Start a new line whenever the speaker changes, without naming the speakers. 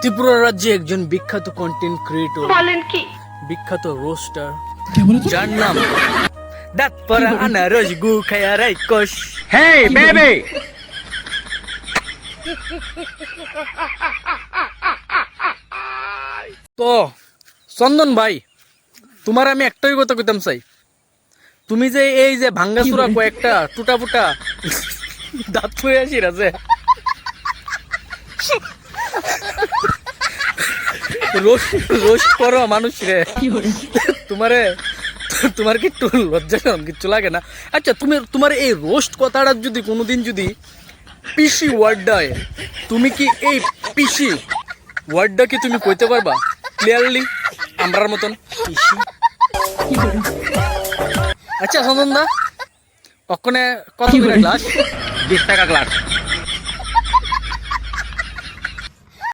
ত্রিপুরা রাজ্যে একজন বিখ্যাত কন্টেন্ট ক্রিয়েটর,
বলেন কি?
বিখ্যাত রোস্টার, যার নাম দাঁত পরা আনারস গু খায়া রাইকস।
Hey, baby!
তো চন্দন ভাই, তোমার আমি একটাই কথা কইতাম চাই, তুমি যে এই যে ভাঙ্গাচুরা কয়েকটা টুটা ফুটা দাঁত হয়ে আসির আছে রোস্ট করো মানুষ রে, তোমারে তোমার কি একটু লজ্জা শরম কিচ্ছু লাগে না? আচ্ছা, তুমি তোমার এই রোস্ট কথাটা যদি কোনোদিন যদি পিসি ওয়ার্ডটা হয়, তুমি কি এই পিসি ওয়ার্ডটা কি তুমি কইতে পারবা ক্লিয়ারলি আমরার মতন পিসি? আচ্ছা চন্দন দা, ওখানে কত করে ক্লাস?
20 টাকা ক্লাস।